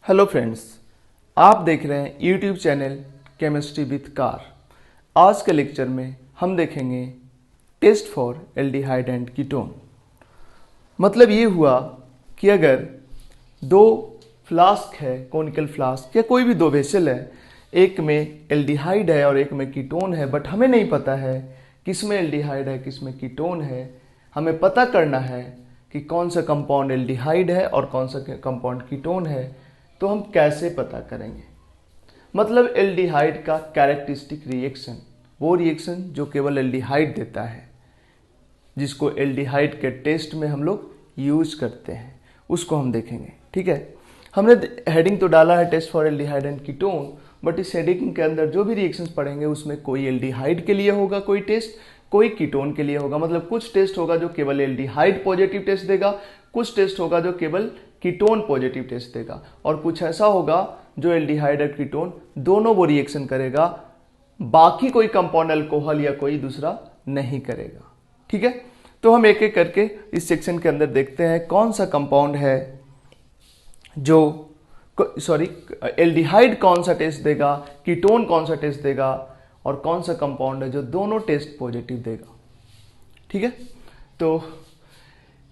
Hello friends, आप देख रहे हैं YouTube channel chemistry with car. आज के लेक्चर में हम देखेंगे test for aldehyde and ketone. मतलब ये हुआ कि अगर दो फ्लास्क है, कॉनिकल फ्लास्क या कोई भी दो वेसल है, एक में एल्डिहाइड है और एक में कीटोन है, बट हमें नहीं पता है किस में एल्डिहाइड है किस में कीटोन है। हमें पता करना है कि कौन सा कंपाउंड एल्डिहाइड है और कौन सा कंपाउंड कीटोन है। तो हम कैसे पता करेंगे? मतलब एल्डिहाइड का कैरेक्टरिस्टिक रिएक्शन, वो रिएक्शन जो केवल एल्डिहाइड देता है, जिसको एल्डिहाइड के टेस्ट में हम लोग यूज करते हैं, उसको हम देखेंगे। ठीक है, हमने हेडिंग तो डाला है test for aldehyde and ketone, but इस हेडिंग के अंदर जो भी रिएक्शंस पढ़ेंगे उसमें कोई एल्डिहाइड के लिए होगा कोई टेस्ट, कोई कीटोन के लिए होगा। मतलब कुछ टेस्ट होगा जो केवल एल्डिहाइड पॉजिटिव टेस्ट देगा, कुछ टेस्ट होगा जो केवल कीटोन पॉजिटिव टेस्ट देगा, और कुछ ऐसा होगा जो एल्डिहाइड और कीटोन दोनों वो रिएक्शन करेगा, बाकी कोई कंपाउंड अल्कोहल या कोई दूसरा नहीं करेगा। ठीक है, तो हम एक एक करके इस सेक्शन के अंदर देखते हैं कौन सा कंपाउंड है जो एल्डिहाइड कौन सा टेस्ट देगा, कीटोन कौन सा टेस्ट देगा, और कौन सा कंपाउंड है जो दोनों टेस्ट पॉजिटिव देगा। ठीक है, तो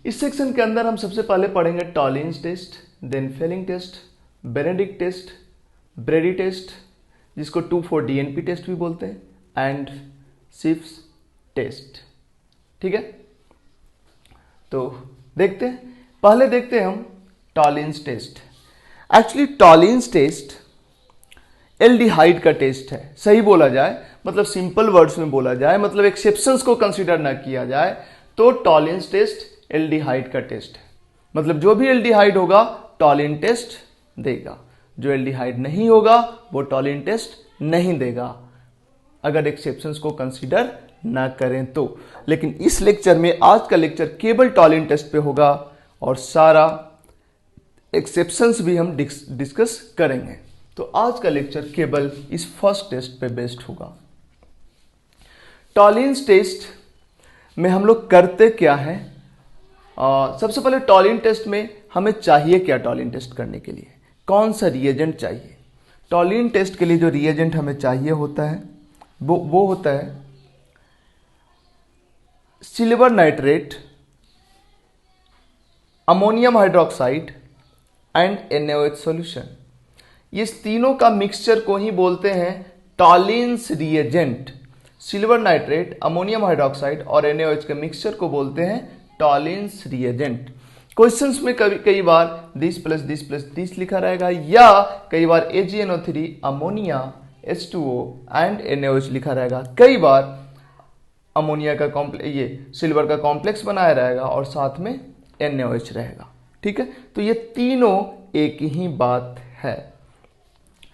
इस सेक्शन के अंदर हम सबसे पहले पढ़ेंगे Tollens test, then Fehling test, Benedict test, Brady test जिसको 2,4-DNP टेस्ट भी बोलते हैं, एंड सिप्स टेस्ट। ठीक है, तो देखते हैं, पहले देखते हैं हम Tollens test. Actually Tollens test aldehyde का टेस्ट है, सही बोला जाए, मतलब सिंपल वर्ड्स में बोला जाए, मतलब एक्सेप्शंस को कंसीडर ना किया जाए तो टॉलिन्स टेस्ट एल्डिहाइड का टेस्ट है। मतलब जो भी एल्डिहाइड होगा टॉलिन टेस्ट देगा, जो एल्डिहाइड नहीं होगा वो टॉलिन टेस्ट नहीं देगा, अगर एक्सेप्शंस को कंसीडर ना करें तो। लेकिन इस लेक्चर में, आज का लेक्चर केवल टॉलिन टेस्ट पे होगा और सारा एक्सेप्शंस भी हम डिस्कस करेंगे। तो आज का लेक्चर केवल इस फर्स्ट टेस्ट पे बेस्ड होगा। टॉलिन्स टेस्ट में हम लोग करते क्या है? सबसे पहले टॉलिन टेस्ट में हमें चाहिए क्या? टॉलिन टेस्ट करने के लिए कौन सा रिएजेंट चाहिए? टॉलिन टेस्ट के लिए जो रिएजेंट हमें चाहिए होता है वो होता है silver nitrate, ammonium hydroxide and NaOH solution. ये तीनों का मिक्सचर को ही बोलते हैं Tollens reagent. Silver nitrate, ammonium hydroxide और NaOH के मिक्सचर को बोलते हैं टॉलिन्स रिएजेंट। क्वेश्चंस में कई बार दिस प्लस दिस लिखा रहेगा, या कई बार AgNO3 ammonia H2O and NaOH लिखा रहेगा। कई बार अमोनिया का ये सिल्वर का कॉम्प्लेक्स बनाया रहेगा और साथ में NaOH रहेगा। ठीक है, तो ये तीनों एक ही बात है।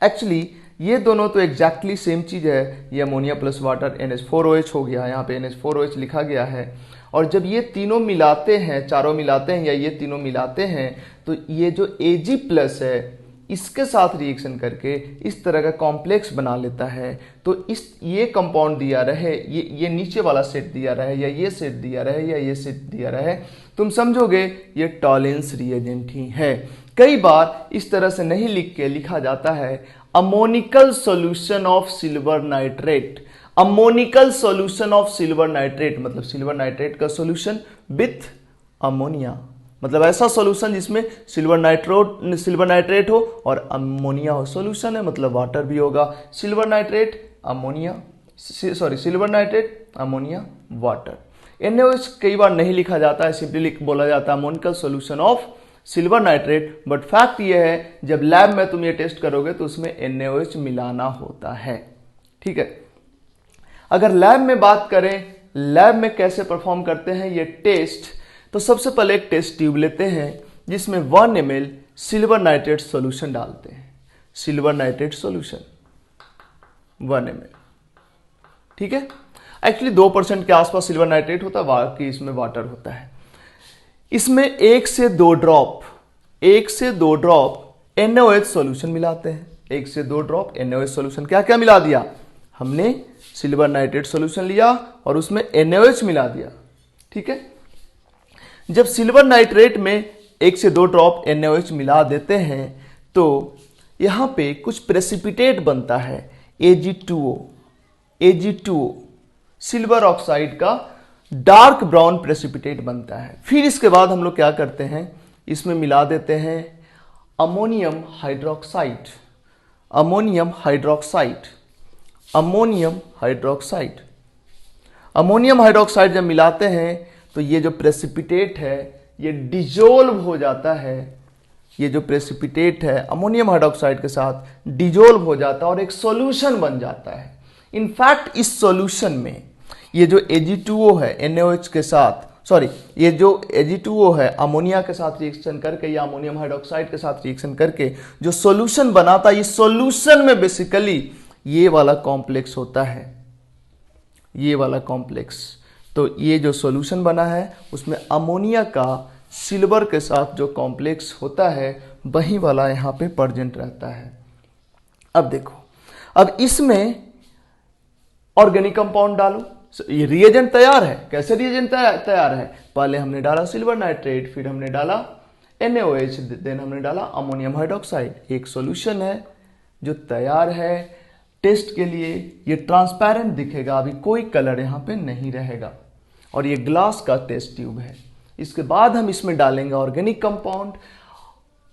एक्चुअली ये दोनों तो एग्जैक्टली सेम चीज है। ये अमोनिया प्लस वाटर NH4OH हो गया, यहाँ पे NH4OH लिखा गया है। और जब ये तीनों मिलाते हैं, चारों मिलाते हैं या ये तीनों मिलाते हैं, तो ये जो Ag प्लस है इसके साथ रिएक्शन करके इस तरह का कॉम्प्लेक्स बना लेता है। तो ये कंपाउंड दिया रहे, ये नीचे वाला सेट दिया रहे, या ये सेट दिया रहे, या ये सेट दिया रहे, तुम समझोगे ये टॉलिन्स रिएजेंट ही है। कई बार इस तरह से नहीं लिखा जाता है ammoniacal solution of silver nitrate. Ammoniacal solution of silver nitrate मतलब सिल्वर नाइट्रेट का सॉल्यूशन विथ अमोनिया, मतलब ऐसा सॉल्यूशन जिसमें सिल्वर नाइट्रेट हो और अमोनिया हो। सॉल्यूशन है मतलब वाटर भी होगा। Silver nitrate ammonia water. NaOH कई बार नहीं लिखा जाता है, सिंपली बोला जाता है ammoniacal solution of silver nitrate. But fact ये है, जब लैब में तुम ये टेस्ट करोगे तो उसमें NaOH मिलाना होता है। ठीक है, अगर लैब में बात करें, लैब में कैसे परफॉर्म करते हैं ये टेस्ट, तो सबसे पहले एक टेस्ट ट्यूब लेते हैं जिसमें 1 ml सिल्वर नाइट्रेट सॉल्यूशन डालते हैं। Silver nitrate solution 1 ml। ठीक है, एक्चुअली 2% के आसपास सिल्वर नाइट्रेट होता है, बाकी इसमें वाटर होता है। इसमें 1 से 2 ड्रॉप NaOH सॉल्यूशन मिलाते हैं। 1 से 2 ड्रॉप NaOH सॉल्यूशन। क्या क्या मिला दिया हमने? सिल्वर नाइट्रेट सॉल्यूशन लिया और उसमें NaOH मिला दिया। ठीक है, जब सिल्वर नाइट्रेट में 1 से 2 ड्रॉप NaOH मिला देते हैं तो यहाँ पे कुछ प्रेसिपिटेट बनता है Ag2O, Ag2O सिल्वर ऑक्साइड का डार्क ब्राउन प्रेसिपिटेट बनता है। फिर इसके बाद हम लोग क्या करते हैं, इसमें मिला देते हैं ammonium hydroxide, ammonium hydroxide, ammonium hydroxide. Ammonium hydroxide जब मिलाते हैं तो ये जो प्रेसिपिटेट है ये डिजोल्व हो जाता है, ये जो प्रेसिपिटेट है अमोनियम हाइड्रोक्साइड के साथ डिजोल्व हो जाता है और एक सॉल्यूशन बन जाता है। इनफैक्ट इस सॉल्यूशन में ये जो Ag2O है NaOH के साथ, सॉरी ये जो Ag2O है अमोनिया के साथ रिएक्शन करके या अमोनियम हाइड्रोक्साइड के साथ रिएक्शन करके जो सॉल्यूशन बनाता है, इस सॉल्यूशन में बेसिकली ये वाला कॉम्प्लेक्स होता है, ये वाला कॉम्प्लेक्स। तो ये जो सॉल्यूशन बना है उसमें अमोनिया का सिल्वर के साथ जो कॉम्प्लेक्स होता है वही वाला यहाँ पे प्रेजेंट रहता है। अब देखो, अब इसमें ऑर्गेनिक कंपाउंड डालो, ये रिएजेंट तैयार है। कैसे रिएजेंट तैयार है, पहले हमने डाला सिल्वर नाइट्रेट, फिर हमने डाला NaOH, देन हमने डाला अमोनियम हाइड्रोक्साइड। एक सॉल्यूशन है जो तैयार है टेस्ट के लिए। ये ट्रांसपेरेंट दिखेगा, अभी कोई कलर यहाँ पे नहीं रहेगा, और ये ग्लास का टेस्ट ट्यूब है। इसके बाद हम इसमें डालेंगे ऑर्गेनिक कंपाउंड,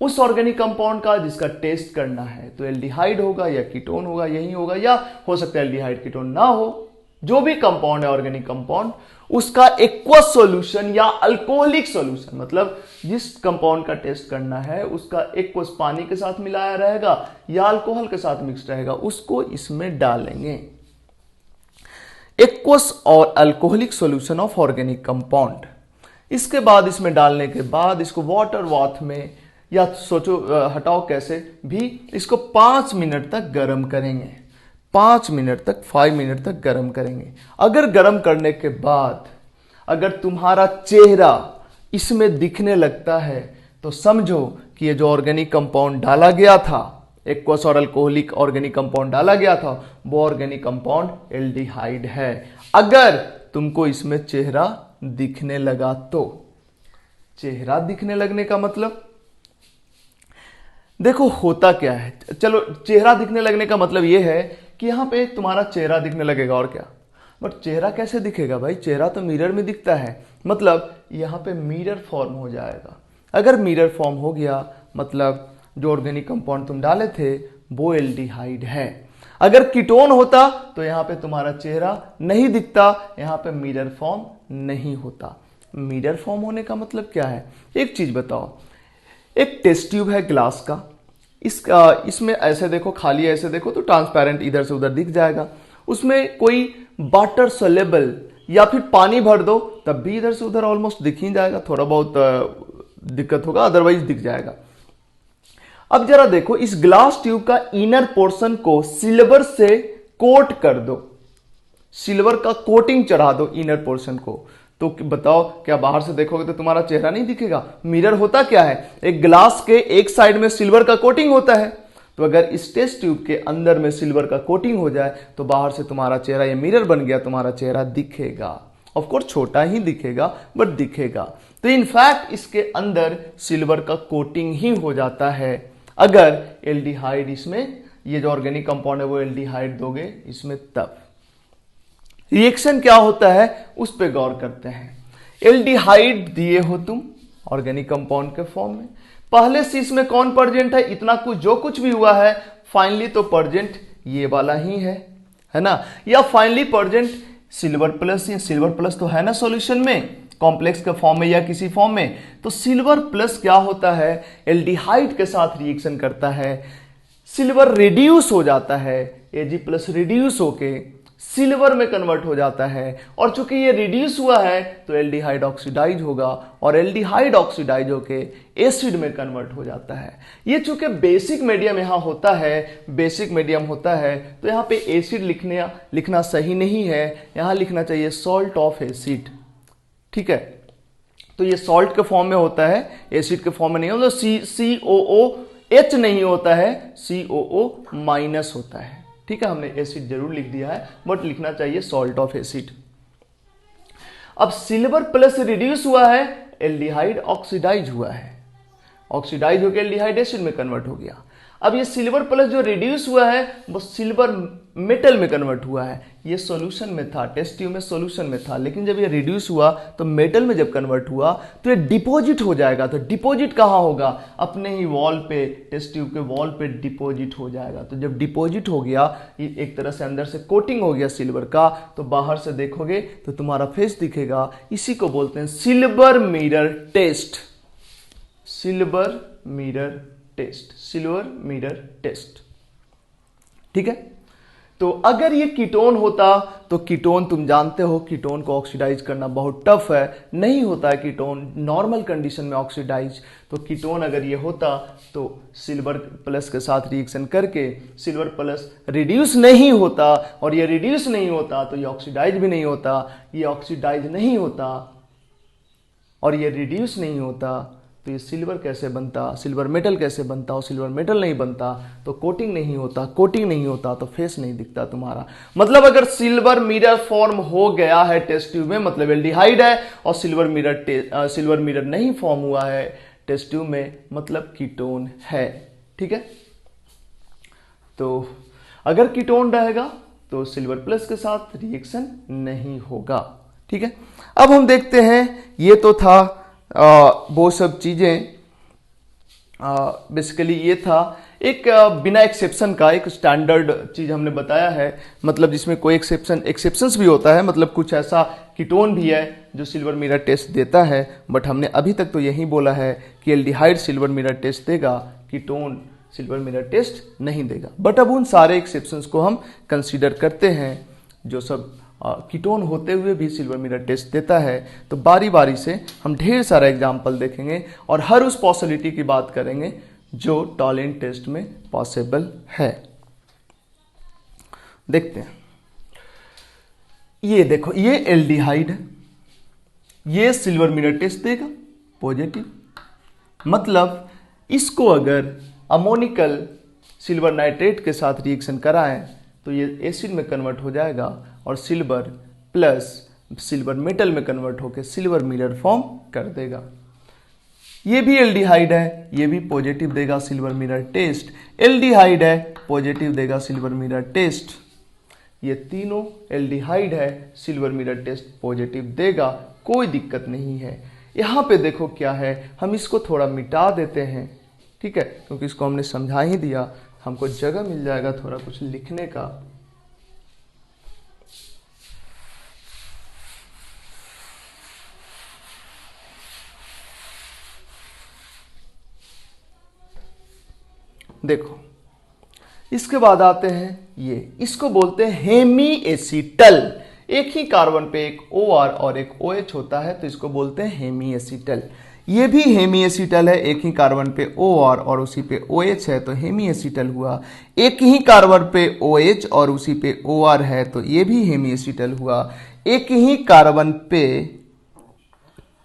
उस ऑर्गेनिक कंपाउंड का जिसका टेस्ट करना है, तो एल्डिहाइड होगा या कीटोन होगा, यही होगा, या हो सकता है एल्डिहाइड कीटोन ना हो। जो भी कंपाउंड है ऑर्गेनिक कंपाउंड, उसका एक्वस सॉल्यूशन या अल्कोहलिक सॉल्यूशन, मतलब जिस कंपाउंड का टेस्ट करना है उसका एक्वस पानी के साथ मिलाया रहेगा या अल्कोहल के साथ मिक्स रहेगा, उसको इसमें डालेंगे। एक्वस और alcoholic solution of organic compound. इसके बाद इसमें डालने के बाद इसको वाटर बाथ में, या सोचो हटाओ कैसे भी, इसको 5 मिनट तक गर्म करेंगे, 5 मिनट तक, 5 मिनट तक गर्म करेंगे। अगर गर्म करने के बाद अगर तुम्हारा चेहरा इसमें दिखने लगता है तो समझो कि ये जो ऑर्गेनिक कंपाउंड डाला गया था, एक्वस और अल्कोहलिक ऑर्गेनिक कंपाउंड डाला गया था, वो ऑर्गेनिक कंपाउंड एल्डिहाइड है। अगर तुमको इसमें चेहरा दिखने लगा तो, चेहरा दिखने लगने का मतलब देखो होता क्या है। चलो, चेहरा दिखने लगने का मतलब यह है कि यहां पे तुम्हारा चेहरा दिखने लगेगा, और क्या। बट चेहरा कैसे दिखेगा भाई, चेहरा तो मिरर में दिखता है, मतलब यहां पे मिरर फॉर्म हो जाएगा। अगर मिरर फॉर्म हो गया मतलब जो ऑर्गेनिक कंपाउंड तुम डाले थे वो एल्डिहाइड है। अगर कीटोन होता तो यहां पे तुम्हारा चेहरा नहीं दिखता, यहां पे मिरर फॉर्म नहीं होता। मिरर फॉर्म होने का मतलब क्या है, एक चीज बताओ। एक टेस्ट ट्यूब है ग्लास का, इसमें ऐसे देखो, खाली ऐसे देखो तो ट्रांसपेरेंट इधर से उधर दिख जाएगा। उसमें कोई वाटर सोलेबल या फिर पानी भर दो तब भी इधर से उधर ऑलमोस्ट दिख ही जाएगा, थोड़ा बहुत दिक्कत होगा, अदरवाइज दिख जाएगा। अब जरा देखो, इस ग्लास ट्यूब का इनर पोर्शन को सिल्वर से कोट कर दो, सिल्वर का कोटिंग चढ़ा दो इनर पोर्शन को, तो बताओ क्या बाहर से देखोगे तो तुम्हारा चेहरा नहीं दिखेगा। मिरर होता क्या है, एक ग्लास के एक साइड में सिल्वर का कोटिंग होता है, तो अगर इस टेस्ट ट्यूब के अंदर में सिल्वर का कोटिंग हो जाए तो बाहर से तुम्हारा चेहरा, ये मिरर बन गया, तुम्हारा चेहरा दिखेगा। ऑफ कोर्स छोटा ही दिखेगा बट दिखेगा। तो इनफैक्ट इसके अंदर सिल्वर का कोटिंग ही हो जाता है। अगर एल्डिहाइड इसमें, ये जो ऑर्गेनिक कंपाउंड है वो एल्डिहाइड दोगे इसमें, तब रिएक्शन क्या होता है उस पर गौर करते हैं। एल्डिहाइड दिए हो तुम ऑर्गेनिक कंपाउंड के फॉर्म में, पहले से इसमें कौन प्रेजेंट है, इतना कुछ जो कुछ भी हुआ है फाइनली तो प्रेजेंट ये वाला ही है ना, या फाइनली प्रेजेंट सिल्वर प्लस, या सिल्वर प्लस तो है ना सॉल्यूशन में, कॉम्प्लेक्स के फॉर्म में या किसी फॉर्म में। तो सिल्वर प्लस क्या होता है, एल्डिहाइड के साथ रिएक्शन करता है, सिल्वर रिड्यूस हो जाता है, Ag प्लस रिड्यूस होके सिल्वर में कन्वर्ट हो जाता है, और चूंकि ये रिड्यूस हुआ है तो एल्डिहाइड ऑक्सीडाइज होगा, और एल्डिहाइड ऑक्सीडाइज होके एसिड में कन्वर्ट हो जाता है। ये चूंकि बेसिक मीडियम यहाँ होता है, बेसिक मीडियम होता है, तो यहाँ पे एसिड लिखना सही नहीं है, यहाँ लिखना चाहिए सॉल्ट ऑफ एसिड, ठीक है। तो ये सॉल्ट के फॉर्म में होता है, एसिड के फॉर्म में नहीं होता। COOH नहीं होता है, COO माइनस होता है, ठीक है। हमने एसिड जरूर लिख दिया है बट लिखना चाहिए सॉल्ट ऑफ एसिड। अब सिल्वर प्लस रिड्यूस हुआ है, एल्डिहाइड ऑक्सीडाइज हुआ है, ऑक्सीडाइज होकर एल्डिहाइड एसिड में कन्वर्ट हो गया। अब ये सिल्वर प्लस जो रिड्यूस हुआ है वो सिल्वर मेटल में कन्वर्ट हुआ है। ये सॉल्यूशन में था, टेस्ट ट्यूब में सॉल्यूशन में था, लेकिन जब ये रिड्यूस हुआ तो मेटल में जब कन्वर्ट हुआ तो ये डिपॉजिट हो जाएगा। तो डिपॉजिट कहाँ होगा? अपने ही वॉल पे, टेस्ट ट्यूब के वॉल पे डिपॉजिट हो जाएगा। तो जब डिपॉजिट हो गया, ये एक तरह से अंदर से कोटिंग हो गया सिल्वर का, तो बाहर से देखोगे तो तुम्हारा फेस दिखेगा। इसी को बोलते हैं silver mirror test. Silver mirror test, silver mirror test. ठीक है, तो अगर ये कीटोन होता तो कीटोन तुम जानते हो कीटोन को ऑक्सीडाइज करना बहुत टफ है, नहीं होता है कीटोन नॉर्मल कंडीशन में ऑक्सीडाइज। तो कीटोन अगर ये होता तो सिल्वर प्लस के साथ रिएक्शन करके सिल्वर प्लस रिड्यूस नहीं होता, और ये रिड्यूस नहीं होता तो ये ऑक्सीडाइज भी नहीं होता। ये ऑक्सीडाइज नहीं होता और ये रिड्यूस नहीं होता तो ये सिल्वर कैसे बनता, सिल्वर मेटल कैसे बनता? और सिल्वर मेटल नहीं बनता तो कोटिंग नहीं होता, कोटिंग नहीं होता तो फेस नहीं दिखता तुम्हारा। मतलब अगर सिल्वर मिरर फॉर्म हो गया है टेस्ट ट्यूब में, मतलब एल्डिहाइड है, और सिल्वर मिरर नहीं फॉर्म हुआ है टेस्ट ट्यूब में, मतलब कीटोन है। ठीक है, तो अगर कीटोन रहेगा तो सिल्वर प्लस के साथ रिएक्शन नहीं होगा। ठीक है, अब हम देखते हैं, ये तो था वो सब चीजें, बेसिकली ये था एक बिना एक्सेप्शन का एक स्टैंडर्ड चीज हमने बताया है, मतलब जिसमें कोई एक्सेप्शंस भी होता है, मतलब कुछ ऐसा कीटोन भी है जो सिल्वर मिरर टेस्ट देता है। बट हमने अभी तक तो यही बोला है कि एल्डिहाइड सिल्वर मिरर टेस्ट देगा, कीटोन सिल्वर मिरर टेस्ट नहीं देगा। बट अब उन सारे एक्सेप्शंस को हम कंसीडर करते हैं जो सब कीटोन होते हुए भी सिल्वर मिरर टेस्ट देता है। तो बारी बारी से हम ढेर सारा एग्जाम्पल देखेंगे और हर उस पॉसिबिलिटी की बात करेंगे जो टॉलिन टेस्ट में पॉसिबल है। देखते हैं, ये देखो, ये एल्डिहाइड है, ये सिल्वर मिरर टेस्ट देगा पॉजिटिव। मतलब इसको अगर अमोनिकल सिल्वर नाइट्रेट के साथ रिएक्शन कराएं तो ये एसिड में कन्वर्ट हो जाएगा और सिल्वर प्लस सिल्वर मेटल में कन्वर्ट होकर सिल्वर मिरर फॉर्म कर देगा। ये भी एल्डिहाइड है, ये भी पॉजिटिव देगा सिल्वर मिरर टेस्ट। एल्डिहाइड है, पॉजिटिव देगा सिल्वर मिरर टेस्ट। ये तीनों एल्डिहाइड है, सिल्वर मिरर टेस्ट पॉजिटिव देगा, कोई दिक्कत नहीं है। यहां पे देखो क्या है, हम इसको थोड़ा मिटा देते हैं, ठीक है, क्योंकि इसको हमने समझा ही दिया, हमको जगह मिल जाएगा थोड़ा कुछ लिखने का। देखो, इसके बाद आते हैं ये, इसको बोलते हैं हेमी एसीटल। एक ही कार्बन पे एक OR और एक OH होता है तो इसको बोलते हैं हेमी एसीटल। ये भी हेमी एसीटल है, एक ही कार्बन पे OR और उसी पे OH है तो हेमी एसीटल हुआ। एक ही कार्बन पे OH और उसी पे OR है तो ये भी हेमी एसीटल हुआ। एक ही कार्बन पे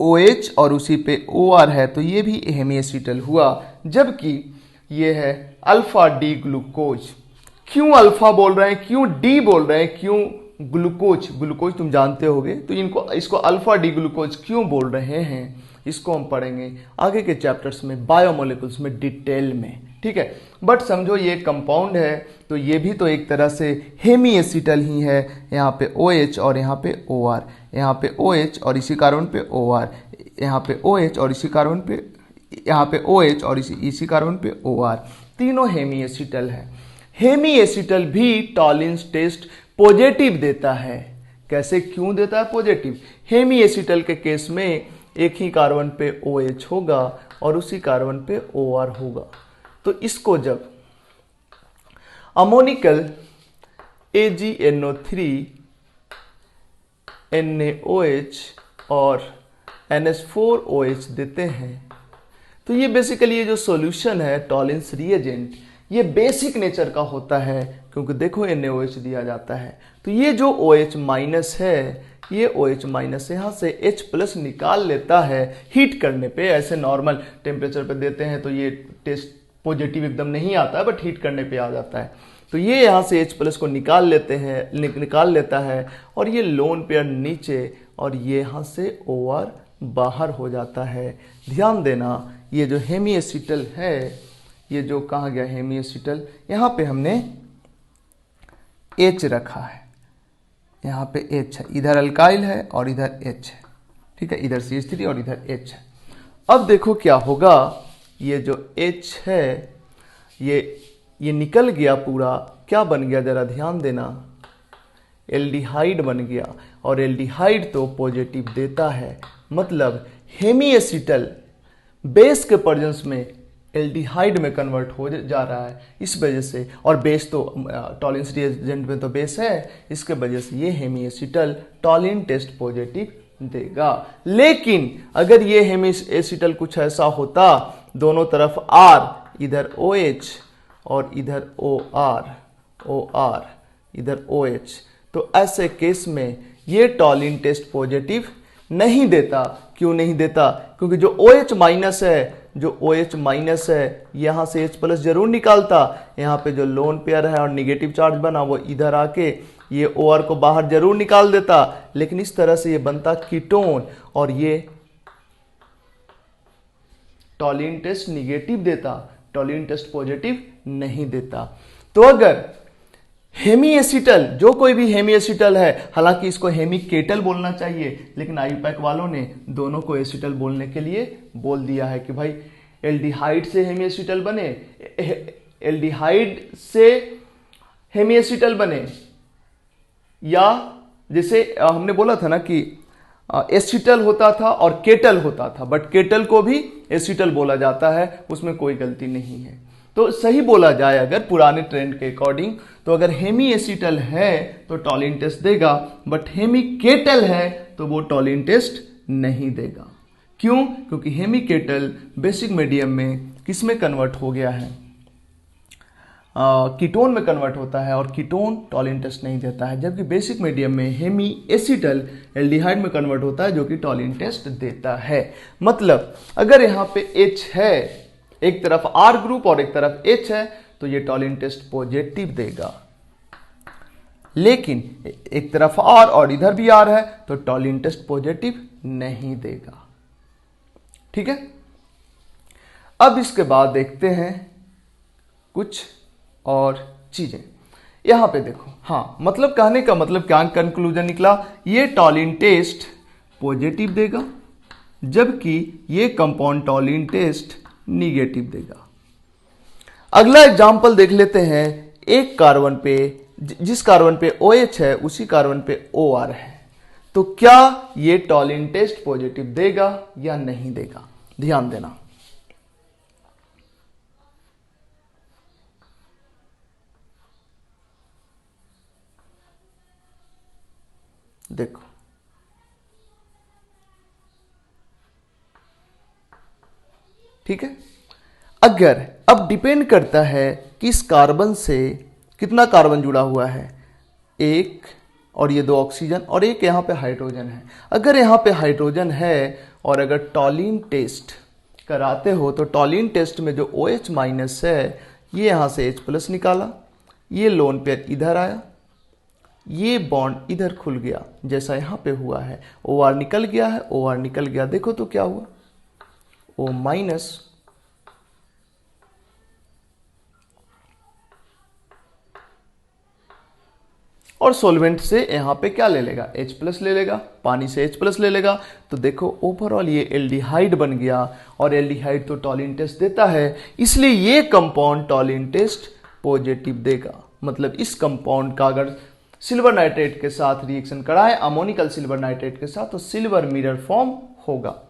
OH और उसी पे OR है तो ये भी हेमी एसीटल हुआ। जबकि ये है अल्फा डी ग्लूकोज। क्यों अल्फा बोल रहे हैं, क्यों डी बोल रहे हैं, क्यों ग्लूकोज? ग्लूकोज तुम जानते होगे, तो इसको अल्फा डी ग्लूकोज क्यों बोल रहे हैं, इसको हम पढ़ेंगे आगे के चैप्टर्स में, बायोमोलिकुल्स में डिटेल में। ठीक है, बट समझो ये कंपाउंड है तो ये भी तो एक तरह से हेमी एसीटल ही है। यहाँ पे OH और यहाँ पे OR, यहाँ पे OH और इसी कार्बन पे OR, यहाँ पे OH और इसी कार्बन पे, यहाँ पे OH और इसी कार्बन पे OR, तीनों हेमी एसीटल है। हेमी एसीटल भी टॉलिन्स टेस्ट पॉजिटिव देता है। कैसे, क्यों देता है पॉजिटिव? हेमी एसीटल के केस में एक ही कार्बन पे OH होगा और उसी कार्बन पे OR होगा। तो इसको जब अमोनिकल AgNO3 NaOH और NH4OH देते हैं तो ये बेसिकली ये जो सॉल्यूशन है टॉलिन्स रिएजेंट, ये बेसिक नेचर का होता है, क्योंकि देखो NaOH दिया जाता है तो ये जो OH माइनस है, ये OH माइनस यहाँ से H प्लस निकाल लेता है हीट करने पे। ऐसे नॉर्मल टेम्परेचर पे देते हैं तो ये टेस्ट पॉजिटिव एकदम नहीं आता है, बट हीट करने पे आ जाता है। तो ये यहाँ से H प्लस को निकाल लेता है और ये लोन पेयर नीचे और ये यहाँ से OR बाहर हो जाता है। ध्यान देना, ये जो हेमी एसीटल है ये जो कहाँ गया हेमी एसिटल, यहाँ पे हमने H रखा है, यहाँ पे H है, इधर अल्काइल है और इधर H है, ठीक है, इधर CH3 और इधर H है। अब देखो क्या होगा, ये जो H है ये निकल गया पूरा, क्या बन गया जरा ध्यान देना, एल्डिहाइड बन गया, और एल्डिहाइड तो पॉजिटिव देता है, मतलब हेमी एसिटल बेस के प्रेजेंस में एल्डिहाइड में कन्वर्ट हो जा रहा है, इस वजह से, और बेस तो टॉलिन्स रिएजेंट में तो बेस है, इसके वजह से ये हेमी एसिटल टॉलिन टेस्ट पॉजिटिव देगा। लेकिन अगर ये हेमी एसिटल कुछ ऐसा होता, दोनों तरफ R, इधर OH और इधर OR, इधर OH, तो ऐसे केस में ये टॉलिन टेस्ट पॉजिटिव नहीं देता। क्यों नहीं देता? क्योंकि जो OH माइनस है यहाँ से H प्लस जरूर निकालता, यहाँ पे जो लोन पेयर है और निगेटिव चार्ज बना वो इधर आके ये OR को बाहर जरूर निकाल देता, लेकिन इस तरह से ये बनता कीटोन और ये टॉलिन टेस्ट निगेटिव देता, टॉलिन टेस्ट पॉजिटिव नहीं देता। तो अगर हेमी एसिटल, जो कोई भी हेमी एसिटल है, हालांकि इसको हेमी केटल बोलना चाहिए, लेकिन आईयूपैक वालों ने दोनों को एसिटल बोलने के लिए बोल दिया है कि भाई एल्डिहाइड से हेमी एसिटल बने, एल्डिहाइड से हेमी एसिटल बने, या जैसे हमने बोला था ना कि एसिटल होता था और केटल होता था, बट केटल को भी एसिटल बोला जाता है, उसमें कोई गलती नहीं है। तो सही बोला जाए अगर पुराने ट्रेंड के अकॉर्डिंग, तो अगर हेमी एसिटल है तो टॉलिन टेस्ट देगा, बट हेमी केटल है तो वो टॉलिन टेस्ट नहीं देगा। क्यों? क्योंकि हेमी केटल बेसिक मीडियम में किस में कन्वर्ट हो गया है, कीटोन में कन्वर्ट होता है, और कीटोन टॉलिन टेस्ट नहीं देता है, जबकि बेसिक मीडियम में हेमी एसिटल एल्डिहाइड में कन्वर्ट होता है जो कि टॉलिन टेस्ट देता है। मतलब अगर यहाँ पे H है, एक तरफ R ग्रुप और एक तरफ H है, तो ये टॉलिन टेस्ट पॉजिटिव देगा, लेकिन एक तरफ R और इधर भी R है तो टॉलिन टेस्ट पॉजिटिव नहीं देगा। ठीक है, अब इसके बाद देखते हैं कुछ और चीजें। यहां पे देखो, हाँ, मतलब कहने का मतलब क्या कंक्लूजन निकला, ये टॉलिन टेस्ट पॉजिटिव देगा, जबकि ये कंपाउंड टॉलिन टेस्ट निगेटिव देगा। अगला एग्जांपल देख लेते हैं। एक कार्बन पे, जिस कार्बन पे OH है उसी कार्बन पे OR है, तो क्या ये टॉलिन टेस्ट पॉजिटिव देगा या नहीं देगा? ध्यान देना। देखो, ठीक है, अगर अब डिपेंड करता है कि इस कार्बन से कितना कार्बन जुड़ा हुआ है, एक, और ये 2 ऑक्सीजन और एक यहाँ पे हाइड्रोजन है। अगर यहाँ पे हाइड्रोजन है और अगर टॉलिन टेस्ट कराते हो तो टॉलिन टेस्ट में जो OH माइनस है, ये यहाँ से H प्लस निकाला, ये लोन पेयर इधर आया, ये बॉन्ड इधर खुल गया जैसा यहाँ पे हुआ है, OR निकल गया है, OR निकल गया, देखो तो क्या हुआ, O माइनस, और सॉल्वेंट से यहां पे क्या ले लेगा, H प्लस ले लेगा, पानी से H प्लस ले लेगा, तो देखो ओवरऑल ये एल्डिहाइड बन गया, और एल्डिहाइड तो टॉलिन टेस्ट देता है, इसलिए ये कंपाउंड टॉलिन टेस्ट पॉजिटिव देगा। मतलब इस कंपाउंड का अगर सिल्वर नाइट्रेट के साथ रिएक्शन कराए, अमोनिकल सिल्वर नाइट्रेट के साथ, तो सिल्वर मिरर फॉर्म होगा।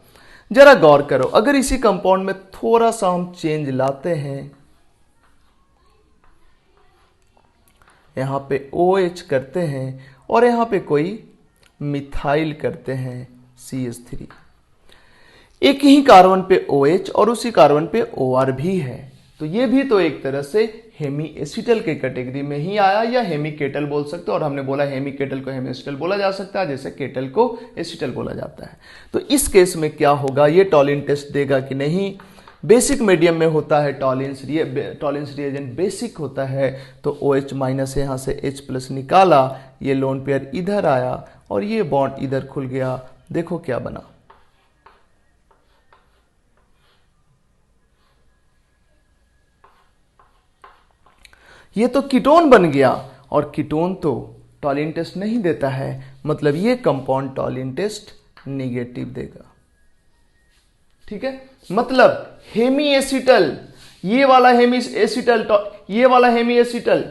जरा गौर करो, अगर इसी कंपाउंड में थोड़ा सा हम चेंज लाते हैं, यहां पे OH करते हैं और यहां पे कोई मिथाइल करते हैं CH3, एक ही कार्बन पे OH और उसी कार्बन पे OR भी है, तो ये भी तो एक तरह से हेमी एसिटल के कैटेगरी में ही आया, या हेमी केटल बोल सकते हो, और हमने बोला हेमी केटल को हेमी एसिटल बोला जा सकता है, जैसे केटल को एसिटल बोला जाता है। तो इस केस में क्या होगा, ये टॉलिन टेस्ट देगा कि नहीं? बेसिक मीडियम में होता है टॉलिन्स रिएजेंट बेसिक होता है, तो OH माइनस यहाँ से H प्लस निकाला, ये लोन पेयर इधर आया और ये बॉन्ड इधर खुल गया, देखो क्या बना, ये तो कीटोन बन गया, और कीटोन तो टॉलिन टेस्ट नहीं देता है, मतलब ये कंपाउंड टॉलिन टेस्ट निगेटिव देगा। ठीक है, मतलब हेमी एसिटल, ये वाला हेमी एसिटल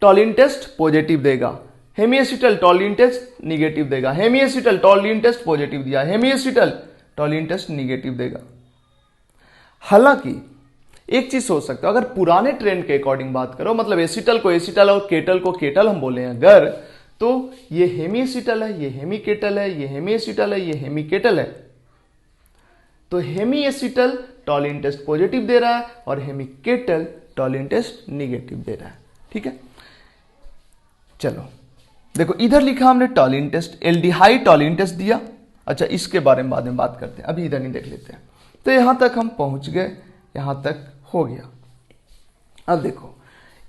टॉलिन टेस्ट पॉजिटिव देगा, हेमी एसिटल टॉलिन टेस्ट निगेटिव देगा, हेमी एसिटल टॉलिन टेस्ट पॉजिटिव दिया, हेमी एसिटल टॉलिन टेस्ट निगेटिव देगा। हालांकि एक चीज सोच सकते हो, अगर पुराने ट्रेंड के अकॉर्डिंग बात करो, मतलब एसिटल को एसिटल और केटल को केटल हम बोले अगर, तो ये हेमी एसिटल है, ये हेमी केटल है, ये हेमी एसिटल है, ये हेमी केटल है, तो हेमी एसिटल टॉलिन टेस्ट पॉजिटिव दे रहा है और hemiketal Tollens test negative दे रहा है। ठीक है, चलो देखो इधर लिखा हमने Tollens test, aldehyde Tollens test दिया। अच्छा, इसके बारे में बाद में बात करते हैं, अभी इधर नहीं देख लेते हैं। तो यहां तक हम पहुंच गए, यहां तक हो गया। अब देखो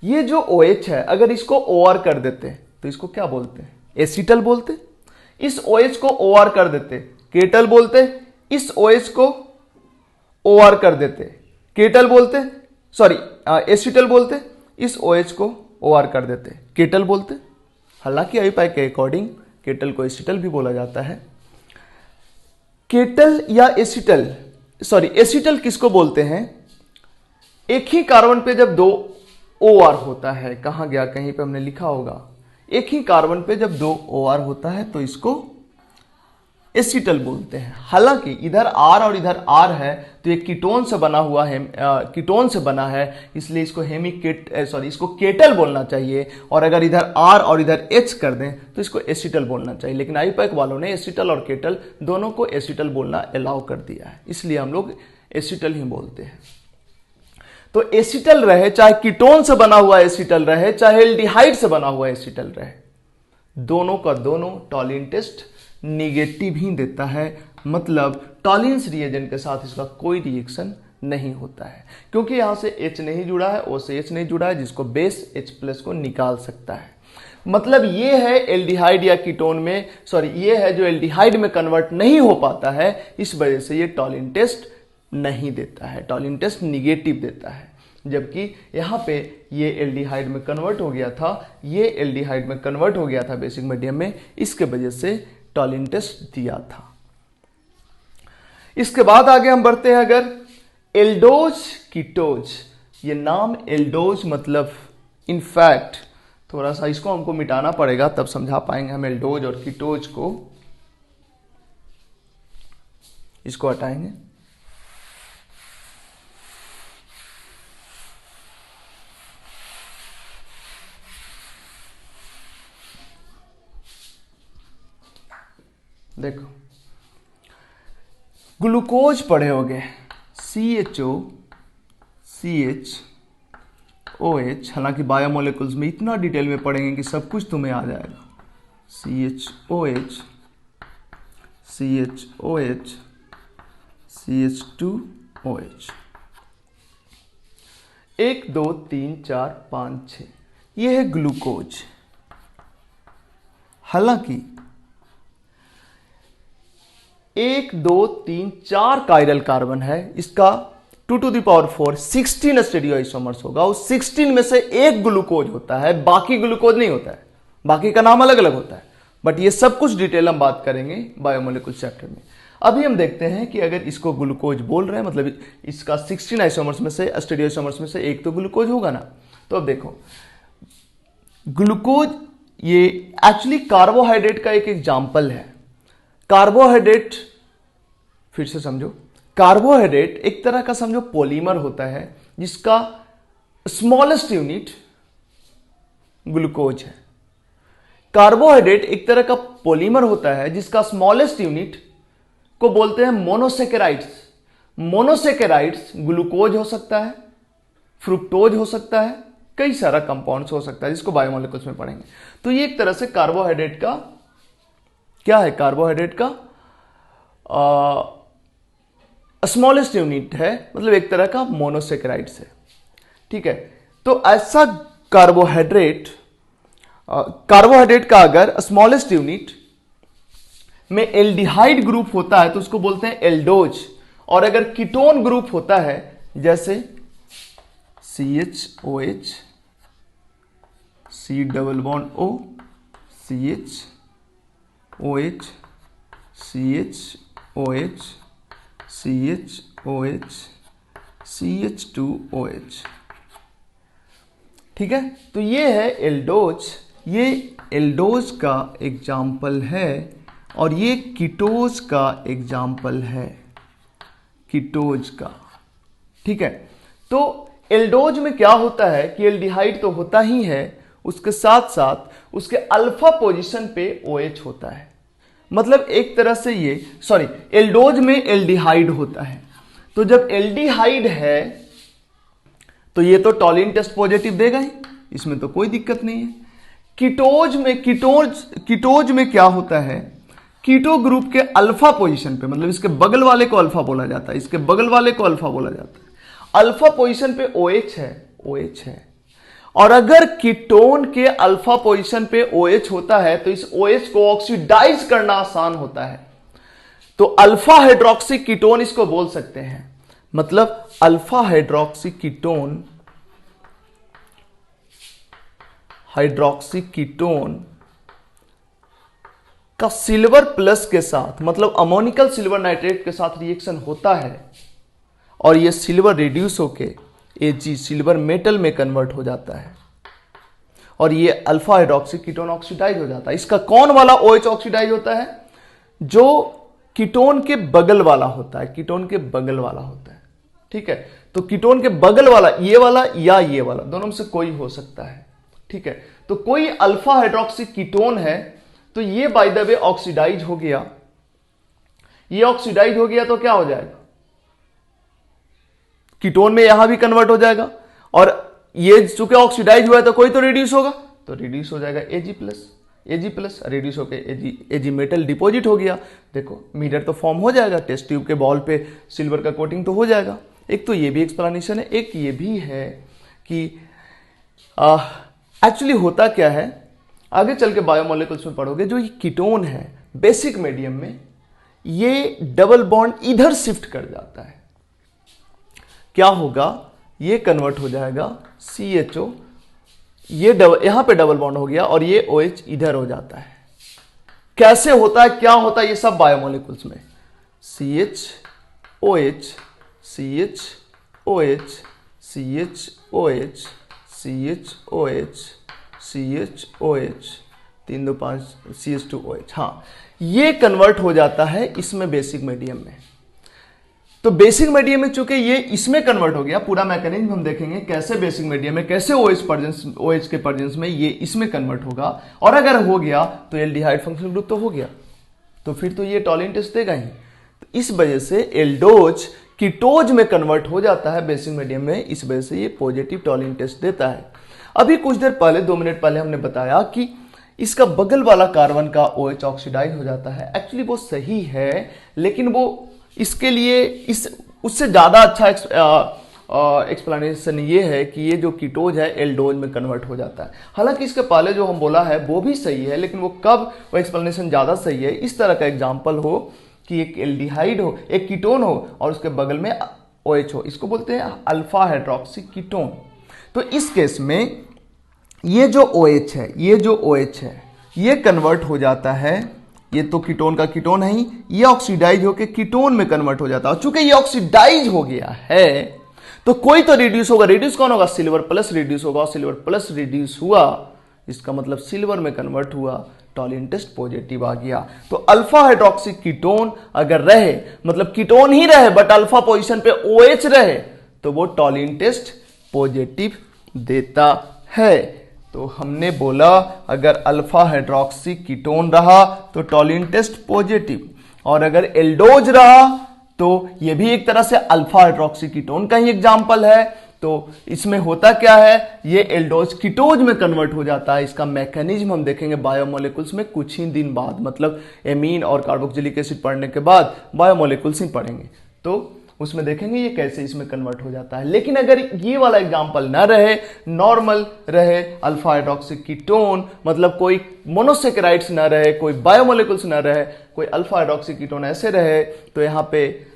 ये जो OH है, अगर इसको OR कर देते तो इसको क्या बोलते हैं? एसिटल बोलते। इस OH को OR कर देते केटल बोलते, इस OH को OR कर देते केटल बोलते, सॉरी एसिटल बोलते, इस OH को OR कर देते केटल बोलते। हालांकि अभिप्राय के अकॉर्डिंग केटल को एसिटल भी बोला जाता है। केटल या एसिटल, सॉरी एसिटल किसको बोलते हैं? एक ही कार्बन पे जब दो OR होता है, कहां गया, कहीं पे हमने लिखा होगा, एक ही कार्बन पे जब दो OR होता है तो इसको एसिटल बोलते हैं। हालांकि इधर R और इधर R है तो ये कीटोन से बना हुआ है, कीटोन से बना है, इसलिए इसको इसको केटल बोलना चाहिए, और अगर इधर R और इधर H कर दें तो इसको एसिटल बोलना चाहिए। लेकिन आईपैक वालों ने एसिटल और केटल दोनों को एसिटल बोलना अलाउ कर दिया है, इसलिए हम लोग एसिटल ही बोलते हैं। तो एसिटल रहे, चाहे कीटोन से बना हुआ एसिटल रहे, चाहे एल्डिहाइड से बना हुआ एसिटल रहे, दोनों का दोनों टॉलिन टेस्ट निगेटिव ही देता है। मतलब टॉलिन्स रिएजेंट के साथ इसका कोई रिएक्शन नहीं होता है, क्योंकि यहां से H नहीं जुड़ा है, O से H नहीं जुड़ा है, जिसको बेस H+ को निकाल सकता है। मतलब ये है एल्डिहाइड या कीटोन में, सॉरी ये है जो एल्डिहाइड में कन्वर्ट नहीं हो पाता है, इस वजह से ये टॉलिन टेस्ट नहीं देता है, टॉलिन टेस्ट निगेटिव देता है। जबकि यहां पे ये एल्डिहाइड में कन्वर्ट हो गया था, ये एल्डिहाइड में कन्वर्ट हो गया था बेसिक मीडियम में, इसके वजह से टॉलिन टेस्ट दिया था। इसके बाद आगे हम बढ़ते हैं, अगर एल्डोज कीटोज, ये नाम एल्डोज मतलब इनफैक्ट थोड़ा सा इसको हमको मिटाना पड़ेगा, तब समझा पाएंगे हम एल्डोज और कीटोज को। इसको हटाएंगे, देखो ग्लूकोज पढ़े होगे, CHO CHOH, हालांकि बायोमोलिकुल्स में इतना डिटेल में पढ़ेंगे कि सब कुछ तुम्हें आ जाएगा। CHOH CHOH CH2OH, 1 2 3 4 5 6, ये है ग्लूकोज। हालांकि 1 2 3 4 कायरल कार्बन है, इसका 2 to the power 4 16 स्टेरियोआइसोमर्स होगा, उस 16 में से एक ग्लूकोज होता है, बाकी ग्लूकोज नहीं होता है, बाकी का नाम अलग अलग होता है। बट ये सब कुछ डिटेल हम बात करेंगे बायोमोलिकुल चैप्टर में। अभी हम देखते हैं कि अगर इसको ग्लूकोज बोल रहे हैं, मतलब इसका 16 आइसोमर्स में से, स्टेरियोआइसोमर्स में से एक तो ग्लूकोज होगा ना। तो अब देखो ग्लूकोज ये एक्चुअली कार्बोहाइड्रेट का एक एग्जाम्पल है। कार्बोहाइड्रेट, फिर से समझो, कार्बोहाइड्रेट एक तरह का समझो पॉलीमर होता है जिसका स्मॉलेस्ट यूनिट ग्लूकोज है। कार्बोहाइड्रेट एक तरह का पॉलीमर होता है जिसका स्मॉलेस्ट यूनिट को बोलते हैं मोनोसेकेराइड्स। मोनोसेकेराइड्स ग्लूकोज हो सकता है, फ्रुक्टोज हो सकता है, कई सारा कंपाउंड्स हो सकता है जिसको बायोमोलिकुल्स में पढ़ेंगे। तो ये एक तरह से कार्बोहाइड्रेट का क्या है, कार्बोहाइड्रेट का स्मॉलेस्ट यूनिट है, मतलब एक तरह का मोनोसेकेराइड्स है। ठीक है, तो ऐसा कार्बोहाइड्रेट का अगर स्मॉलेस्ट यूनिट में एल्डिहाइड ग्रुप होता है तो उसको बोलते हैं एल्डोज, और अगर कीटोन ग्रुप होता है जैसे CHOH, C double bond O, CHOH, CHOH, CHOH, CH2OH। ठीक है, तो ये है एल्डोज, ये एल्डोज का एग्जाम्पल है और ये कीटोज का एग्जाम्पल है, कीटोज का। ठीक है, तो एल्डोज में क्या होता है कि एल्डिहाइड तो होता ही है, उसके साथ साथ उसके अल्फा पोजीशन पे OH होता है। मतलब एक तरह से ये एल्डोज में एल्डिहाइड होता है, तो जब एल्डिहाइड है तो ये तो टॉलिन टेस्ट पॉजिटिव देगा ही, इसमें तो कोई दिक्कत नहीं है। कीटोज में क्या होता है, कीटो ग्रुप के अल्फा पोजीशन पे, मतलब इसके बगल वाले को अल्फा बोला जाता है, इसके बगल वाले को अल्फा बोला जाता है, अल्फा पोजीशन पे OH है। और अगर कीटोन के अल्फा पोजीशन पे OH होता है तो इस OH को ऑक्सीडाइज करना आसान होता है, तो अल्फा हाइड्रोक्सी कीटोन इसको बोल सकते हैं। मतलब अल्फा हाइड्रोक्सी कीटोन का सिल्वर प्लस के साथ, मतलब अमोनिकल सिल्वर नाइट्रेट के साथ रिएक्शन होता है और यह सिल्वर रिड्यूस होके Ag सिल्वर मेटल में कन्वर्ट हो जाता है और ये अल्फा हाइड्रोक्सी कीटोन ऑक्सीडाइज हो जाता है। इसका कौन वाला OH ऑक्सीडाइज होता है, जो कीटोन के बगल वाला होता है, कीटोन के बगल वाला होता है। ठीक है, तो कीटोन के बगल वाला, ये वाला या ये वाला, दोनों में से कोई हो सकता है। ठीक है, तो कोई अल्फा हाइड्रोक्सी कीटोन है तो ये बाय द वे ऑक्सीडाइज हो गया, ये ऑक्सीडाइज हो गया तो क्या हो जाएगा, कीटोन में यहां भी कन्वर्ट हो जाएगा और ये चूंकि ऑक्सीडाइज हुआ है तो कोई तो रिड्यूस होगा, तो रिड्यूस हो जाएगा Ag प्लस रिड्यूस होकर Ag मेटल डिपॉजिट हो गया। देखो मिरर तो फॉर्म हो जाएगा, टेस्ट ट्यूब के बॉल पे सिल्वर का कोटिंग तो हो जाएगा। एक तो ये भी एक्सप्लेनेशन है, एक ये भी है कि एक्चुअली होता क्या है, आगे चल के बायोमोलिकुल्स में पढ़ोगे, जो ये कीटोन है बेसिक मीडियम में ये डबल बॉन्ड इधर शिफ्ट कर जाता है, क्या होगा, ये कन्वर्ट हो जाएगा CHO, ये यहां पे डबल बॉन्ड हो गया और ये OH इधर हो जाता है। कैसे होता है, क्या होता है, ये सब बायोमोलिकुल्स में CHOH, CHOH, CHOH, CHOH, CHOH, 3 2 5 CH2OH, हाँ ये कन्वर्ट हो जाता है इसमें बेसिक मीडियम में। तो बेसिक मीडियम में चूंकि ये इसमें कन्वर्ट हो गया, पूरा मैकेनिज्म हम देखेंगे कैसे बेसिक मीडियम में, कैसे OH के प्रेजेंस में ये इसमें कन्वर्ट होगा, और अगर हो गया तो एल्डिहाइड फंक्शनल ग्रुप तो हो गया, तो फिर तो ये टॉलिन टेस्ट देगा ही। तो इस वजह से एल्डोज कीटोज में कन्वर्ट हो जाता है बेसिक मीडियम में, इस वजह से ये पॉजिटिव टॉलिन टेस्ट देता है। अभी कुछ देर पहले 2 मिनट पहले हमने बताया कि इसका बगल वाला कार्बन का OH ऑक्सीडाइज हो जाता है। एक्चुअली वो सही है, लेकिन वो इसके लिए उससे ज्यादा अच्छा एक्सप्लेनेशन ये है कि ये जो कीटोज है एल्डोज में कन्वर्ट हो जाता है। हालांकि इसके पहले जो हम बोला है वो भी सही है, लेकिन वो कब वो एक्सप्लेनेशन ज्यादा सही है, इस तरह का एग्जांपल हो कि एक एल्डिहाइड हो, एक कीटोन हो और उसके बगल में OH हो, इसको बोलते हैं अल्फा हाइड्रोक्सी कीटोन। तो इस केस में ये जो OH है ये कन्वर्ट हो जाता है, ये तो कीटोन का कीटोन है ही, ये ऑक्सीडाइज होकर कीटोन में कन्वर्ट हो जाता है। चूंकि ये ऑक्सीडाइज हो गया है तो कोई तो रिड्यूस होगा, रिड्यूस कौन होगा, सिल्वर प्लस रिड्यूस होगा, सिल्वर प्लस रिड्यूस हुआ, इसका मतलब सिल्वर में कन्वर्ट हुआ, टॉलिन टेस्ट पॉजिटिव आ गया। तो अल्फा हाइड्रोक्सी कीटोन अगर रहे, मतलब कीटोन ही रहे बट अल्फा पोजीशन पे OH रहे, तो वो टॉलिन टेस्ट पॉजिटिव देता है। तो हमने बोला अगर अल्फा हाइड्रोक्सी कीटोन रहा तो टॉलिन टेस्ट पॉजिटिव, और अगर एल्डोज रहा तो यह भी एक तरह से अल्फा हाइड्रोक्सी कीटोन का ही एग्जाम्पल है। तो इसमें होता क्या है, ये एल्डोज कीटोज में कन्वर्ट हो जाता है। इसका मैकेनिज्म हम देखेंगे बायोमोलिकुल्स में कुछ ही दिन बाद, मतलब एमीन और कार्बोक्सिलिक एसिड पढ़ने के बाद बायोमोलिकुल्स ही पढ़ेंगे, तो उसमें देखेंगे ये कैसे इसमें कन्वर्ट हो जाता है। लेकिन अगर ये वाला एग्जांपल ना रहे, नॉर्मल रहे अल्फा हाइड्रोक्सी कीटोन, मतलब कोई मोनोसेकेराइड्स ना रहे, कोई बायोमोलिकुल्स ना रहे, कोई अल्फा हाइड्रोक्सी कीटोन ऐसे रहे, तो यहाँ पे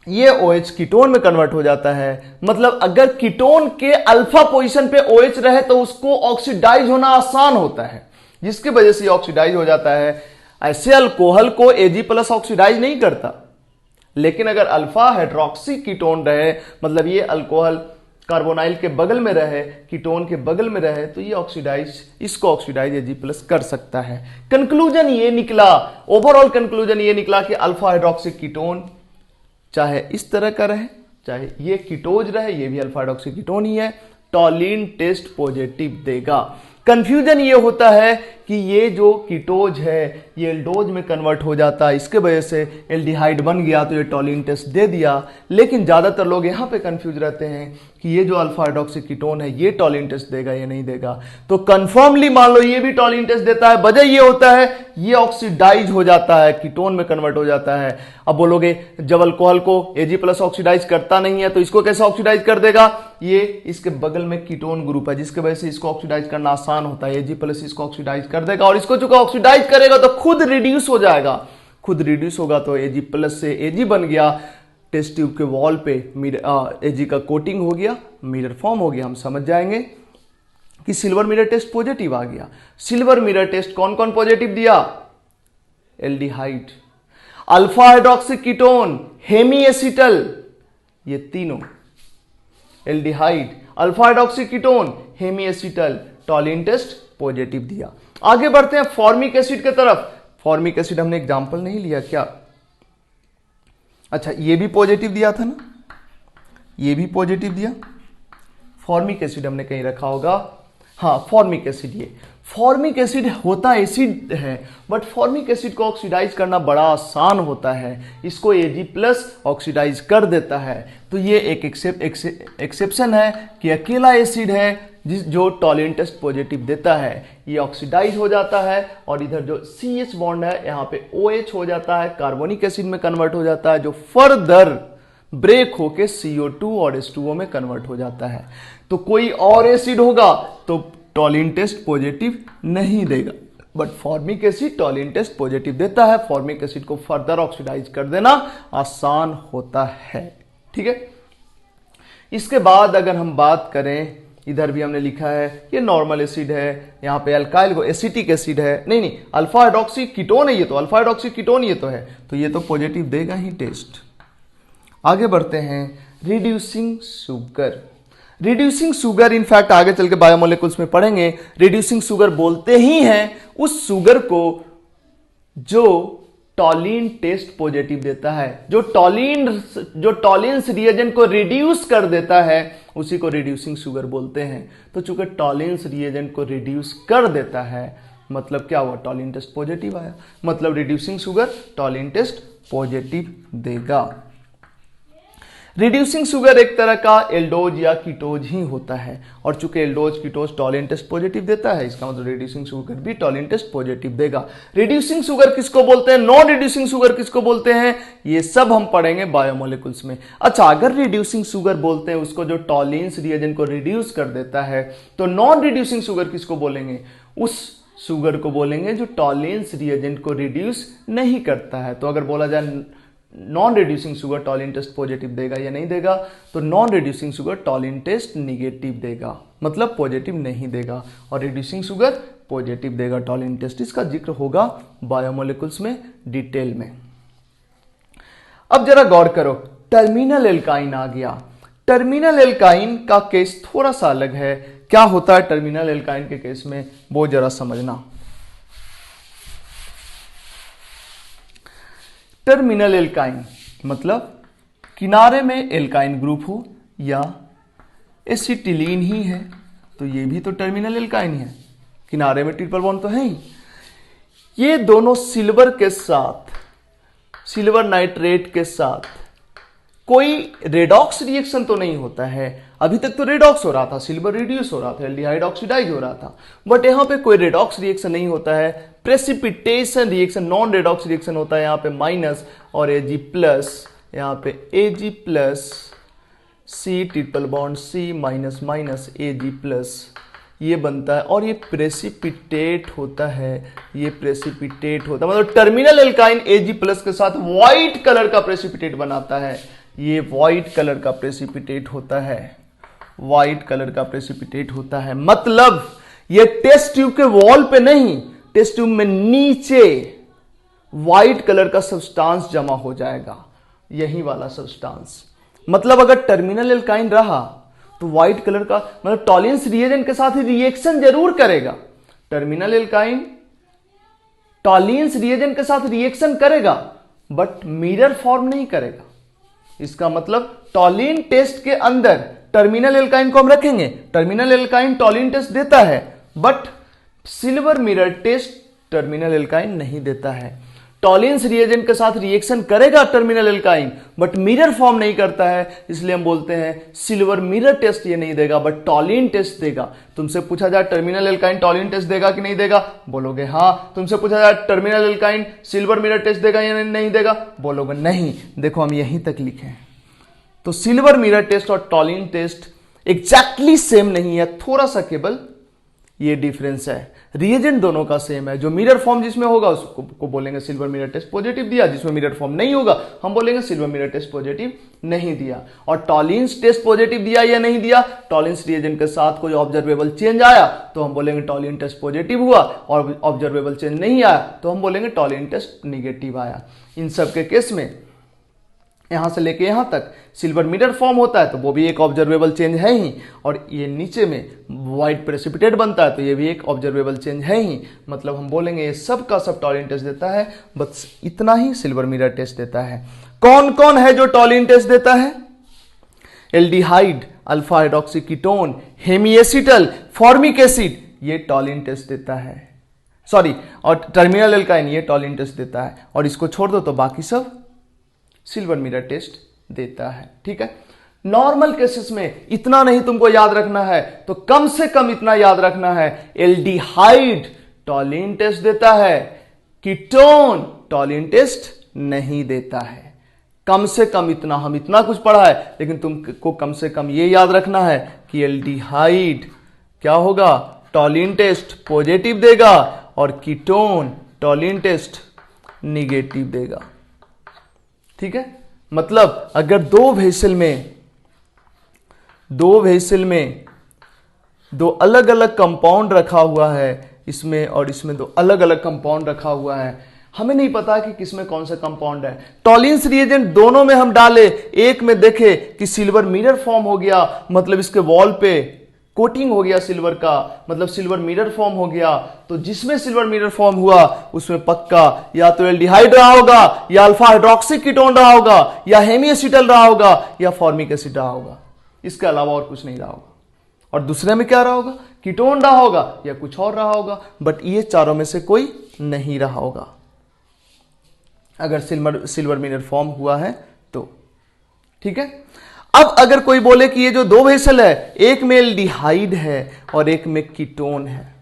ये OH कीटोन में कन्वर्ट हो जाता है। मतलब अगर कीटोन के अल्फा पोजीशन पे OH रहे तो उसको ऑक्सीडाइज होना आसान होता है, जिसकी वजह से ऑक्सीडाइज हो जाता है। ऐसे अल्कोहल को Ag+ ऑक्सीडाइज नहीं करता, लेकिन अगर अल्फा हाइड्रोक्सी कीटोन रहे, मतलब ये अल्कोहल कार्बोनाइल के बगल में रहे, कीटोन के बगल में रहे, तो ये इसको ऑक्सीडाइज Ag+ कर सकता है। कंक्लूजन ये निकला, ओवरऑल कंक्लूजन ये निकला कि अल्फा हाइड्रोक्सी कीटोन चाहे इस तरह का रहे, चाहे ये कीटोज रहे, ये भी अल्फा हाइड्रोक्सी कीटोन ही है, टॉलिन टेस्ट पॉजिटिव देगा। कंफ्यूजन ये होता है कि ये जो कीटोज है ये एल्डोज में कन्वर्ट हो जाता है, इसके वजह से एल्डिहाइड बन गया तो ये टॉलिन टेस्ट दे दिया। लेकिन ज्यादातर लोग यहाँ पे कंफ्यूज रहते हैं कि ये जो अल्फा हाइड्रोक्सी कीटोन है ये टॉलिन टेस्ट देगा या नहीं देगा। तो कंफर्मली मान लो ये भी टॉलिन टेस्ट देता है। वजह ये होता है ये ऑक्सीडाइज हो जाता है, कीटोन में कन्वर्ट हो जाता है। अब बोलोगे जब अल्कोहल को Ag+ ऑक्सीडाइज करता नहीं है तो इसको कैसे ऑक्सीडाइज कर देगा? ये इसके बगल में कीटोन ग्रुप है जिसके वजह से इसको ऑक्सीडाइज करना आसान होता है। Ag+ इसको ऑक्सीडाइज कर देगा और इसको चूंकि ऑक्सीडाइज करेगा तो खुद रिड्यूस हो जाएगा। खुद रिड्यूस होगा तो Ag+ से Ag बन गया, टेस्ट ट्यूब के वॉल पे Ag का कोटिंग हो गया, मिरर फॉर्म हो गया। हम समझ जाएंगे कि सिल्वर मिरर टेस्ट पॉजिटिव आ गया। सिल्वर मिरर टेस्ट कौन कौन पॉजिटिव दिया? Aldehyde, alpha hydroxy ketone, hemiacetal, ये तीनों aldehyde, alpha hydroxy ketone, hemiacetal, टॉलिन test positive दिया। आगे बढ़ते हैं फॉर्मिक एसिड के तरफ। फॉर्मिक एसिड हमने एग्जांपल नहीं लिया क्या? अच्छा, ये भी पॉजिटिव दिया था ना, ये भी पॉजिटिव दिया। फॉर्मिक एसिड हमने कहीं रखा होगा, हाँ फॉर्मिक एसिड। ये फॉर्मिक एसिड होता एसिड है, बट फॉर्मिक एसिड को ऑक्सीडाइज करना बड़ा आसान होता है, इसको Ag+ ऑक्सीडाइज कर देता है। तो ये एक एक्सेप्शन है कि अकेला एसिड है जो टॉलिन टेस्ट पॉजिटिव देता है, ये ऑक्सीडाइज हो जाता है और इधर जो CH बॉन्ड है यहाँ पे OH हो जाता है, कार्बोनिक एसिड में कन्वर्ट हो जाता है, जो फर्दर ब्रेक होके CO2 और H2O में कन्वर्ट हो जाता है। तो कोई और एसिड होगा तो टॉलिन टेस्ट पॉजिटिव नहीं देगा, but formic acid Tollens test positive देता है। फॉर्मिक एसिड को फर्दर ऑक्सीडाइज कर देना आसान होता है। ठीक है, इसके बाद अगर हम बात करें, इधर भी हमने लिखा है ये नॉर्मल एसिड है, यहाँ पे अल्काइल को एसिटिक एसिड है, नहीं अल्फा हाइड्रोक्सी कीटोन है, ये तो अल्फा हाइड्रोक्सी कीटोन ये तो है, तो ये तो पॉजिटिव देगा ही टेस्ट। आगे बढ़ते हैं reducing sugar. Reducing sugar in fact आगे चल के बायोमोलिकुल्स में पढ़ेंगे। रिड्यूसिंग शुगर बोलते ही हैं उस शुगर को जो टॉलिन टेस्ट पॉजिटिव देता है, जो टॉलिन्स रिएजेंट को रिड्यूस कर देता है, उसी को रिड्यूसिंग शुगर बोलते हैं। तो चूंकि टॉलिन्स रिएजेंट को रिड्यूस कर देता है, मतलब क्या हुआ? टॉलिन टेस्ट पॉजिटिव आया, मतलब reducing sugar Tollens test positive देगा। रिड्यूसिंग शुगर एक तरह का एल्डोज या कीटोज ही होता है, और चूंकि aldose ketose Tollens test positive देता है, इसका मतलब रिड्यूसिंग शुगर भी टॉलिन टेस्ट पॉजिटिव देगा। रिड्यूसिंग शुगर किसको बोलते हैं, नॉन रिड्यूसिंग शुगर किसको बोलते हैं, ये सब हम पढ़ेंगे बायोमोलिकुल्स में। अच्छा, अगर रिड्यूसिंग शुगर बोलते हैं उसको जो टॉलिन्स रिएजेंट को रिड्यूस कर देता है, तो नॉन रिड्यूसिंग शुगर किसको बोलेंगे? उस शुगर को बोलेंगे जो टॉलिन्स रिएजेंट को रिड्यूस नहीं करता है। तो अगर बोला जाए non reducing sugar Tollens test positive देगा या नहीं देगा, तो non reducing sugar Tollens test negative देगा, मतलब पॉजिटिव नहीं देगा, और रिड्यूसिंग शुगर पॉजिटिव देगा टॉलिन टेस्ट। इसका जिक्र होगा बायोमोलिकुल्स में डिटेल में। अब जरा गौर करो, टर्मिनल एल्काइन आ गया। टर्मिनल एल्काइन का केस थोड़ा सा अलग है। क्या होता है टर्मिनल एल्काइन के केस में, वो जरा समझना। टर्मिनल एल्काइन मतलब किनारे में एल्काइन ग्रुप हो या एसिटिलीन ही है, तो ये भी तो टर्मिनल एल्काइन है, किनारे में ट्रिपल बॉन्ड तो है ही। ये दोनों सिल्वर के साथ, सिल्वर नाइट्रेट के साथ कोई रेडॉक्स रिएक्शन तो नहीं होता है। अभी तक तो रेडॉक्स हो रहा था, सिल्वर रिड्यूस हो रहा था, एल्डिहाइड ऑक्सीडाइज हो रहा था, बट यहां पे कोई रेडॉक्स रिएक्शन नहीं होता है। Precipitation reaction, non redox reaction होता है। यहाँ पे माइनस और Ag+, यहाँ पे Ag+, C triple bond C minus minus Ag+, ये बनता है और ये प्रेसिपिटेट होता है। ये प्रेसिपिटेट होता है मतलब टर्मिनल एल्काइन Ag+ के साथ व्हाइट कलर का प्रेसिपिटेट बनाता है। ये व्हाइट कलर का प्रेसिपिटेट होता है, व्हाइट कलर का प्रेसिपिटेट होता है। मतलब ये टेस्ट ट्यूब के वॉल पे नहीं, टेस्ट ट्यूब में नीचे व्हाइट कलर का सब्सटेंस जमा हो जाएगा, यही वाला सब्सटेंस। मतलब अगर टर्मिनल एल्काइन रहा तो व्हाइट कलर का, मतलब टॉलिंस रिएजेंट के साथ ही रिएक्शन जरूर करेगा। टर्मिनल एल्काइन टॉलिंस रिएजेंट के साथ रिएक्शन करेगा बट मिरर फॉर्म नहीं करेगा। इसका मतलब टॉलिन टेस्ट के अंदर टर्मिनल एल्काइन को हम रखेंगे, टर्मिनल एल्काइन टॉलिन टेस्ट देता है but silver mirror test terminal alkyne नहीं देता है। टॉलिन्स रिएजेंट के साथ रिएक्शन करेगा terminal alkyne but mirror form नहीं करता है, इसलिए हम बोलते हैं सिल्वर मिरर टेस्ट ये नहीं देगा बट टॉलिन टेस्ट देगा। तुमसे पूछा जाए टर्मिनल एल्काइन टॉलिन टेस्ट देगा कि नहीं देगा, बोलोगे हाँ। तुमसे पूछा जाए terminal alkyne silver mirror test देगा या नहीं देगा, बोलोगे नहीं। देखो हम यहीं तक लिखे हैं। तो सिल्वर मिरर टेस्ट और टॉलिन टेस्ट एग्जैक्टली सेम नहीं है, थोड़ा सा केवल ये डिफरेंस है। रिएजेंट दोनों का सेम है। जो मिरर फॉर्म जिसमें होगा उसको बोलेंगे सिल्वर मिरर टेस्ट पॉजिटिव दिया, जिसमें मिरर फॉर्म नहीं होगा हम बोलेंगे सिल्वर मिरर टेस्ट पॉजिटिव नहीं दिया। और टॉलिन्स टेस्ट पॉजिटिव दिया या नहीं दिया, टॉलिन्स रिएजेंट के साथ कोई ऑब्जर्वेबल चेंज आया तो हम बोलेंगे टॉलिन टेस्ट पॉजिटिव हुआ, और ऑब्जर्वेबल चेंज नहीं आया तो हम बोलेंगे टॉलिन टेस्ट निगेटिव आया। इन सब के केस में यहां से लेके यहां तक सिल्वर मिरर फॉर्म होता है तो वो भी एक ऑब्जर्वेबल चेंज है ही, और ये नीचे में व्हाइट प्रेसिपिटेट बनता है तो ये भी एक ऑब्जर्वेबल चेंज है ही। मतलब हम बोलेंगे ये सब का सब टॉलिन टेस्ट देता है, बस इतना ही सिल्वर मिरर टेस्ट देता है। कौन कौन है जो टॉलिन टेस्ट देता है? Aldehyde, alpha hydroxy ketone, hemiacetal, formic acid, ये टॉलिन टेस्ट देता है। सॉरी, और टर्मिनल एल्काइन ये टॉलिन टेस्ट देता है, और इसको छोड़ दो तो बाकी सब सिल्वर मिरर टेस्ट देता है। ठीक है, नॉर्मल केसेस में इतना नहीं तुमको याद रखना है तो कम से कम इतना याद रखना है, एल्डिहाइड टॉलिन टेस्ट देता है, कीटोन टॉलिन टेस्ट नहीं देता है। कम से कम इतना, हम इतना कुछ पढ़ा है लेकिन तुमको कम से कम ये याद रखना है कि एल्डिहाइड क्या होगा, टॉलिन टेस्ट पॉजिटिव देगा, और कीटोन टॉलिन टेस्ट निगेटिव देगा। ठीक है, मतलब अगर दो वेसल में दो अलग अलग कंपाउंड रखा हुआ है, इसमें और इसमें दो अलग अलग कंपाउंड रखा हुआ है, हमें नहीं पता कि किसमें कौन सा कंपाउंड है। टॉलिन्स रिएजेंट दोनों में हम डाले, एक में देखे कि सिल्वर मिरर फॉर्म हो गया, मतलब इसके वॉल पे कोटिंग हो गया सिल्वर का, मतलब सिल्वर मिरर फॉर्म हो गया, तो जिसमें सिल्वर मिरर फॉर्म हुआ उसमें पक्का या तो एल्डिहाइड रहा होगा, या अल्फा हाइड्रोक्सी कीटोन रहा होगा, या हेमीएसिटल रहा होगा, या फॉर्मिक एसिड रहा होगा। इसके अलावा और कुछ नहीं रहा होगा। और दूसरे में क्या रहा होगा, कीटोन रहा होगा या कुछ और रहा होगा, बट ये चारों में से कोई नहीं रहा होगा अगर सिल्वर मिरर फॉर्म हुआ है तो। ठीक है, अब अगर कोई बोले कि ये जो दो वेसल है, एक में एल्डिहाइड है और एक में कीटोन है,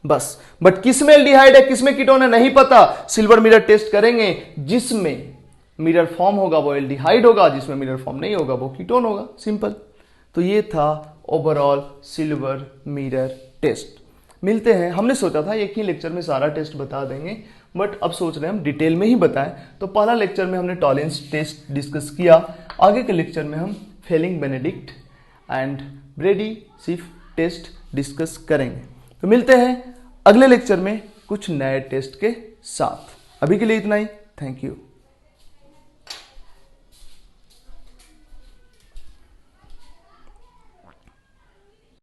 बस, बट किस में एल्डिहाइड है किस में कीटोन है नहीं पता, सिल्वर मिरर टेस्ट करेंगे, जिसमें मिरर फॉर्म होगा वो एल्डिहाइड होगा, जिसमें मिरर फॉर्म नहीं होगा वो कीटोन होगा, सिंपल। तो ये था ओवरऑल सिल्वर मिरर टेस्ट। मिलते हैं, हमने सोचा था एक ही लेक्चर में सारा टेस्ट बता देंगे, बट अब सोच रहे हैं हम डिटेल में ही बताएं। तो पहला लेक्चर में हमने टॉलिन्स टेस्ट डिस्कस किया, आगे के लेक्चर में हम फेलिंग बेनेडिक्ट एंड ब्रेडी सिफ टेस्ट डिस्कस करेंगे। तो मिलते हैं अगले लेक्चर में कुछ नए टेस्ट के साथ। अभी के लिए इतना ही, थैंक यू।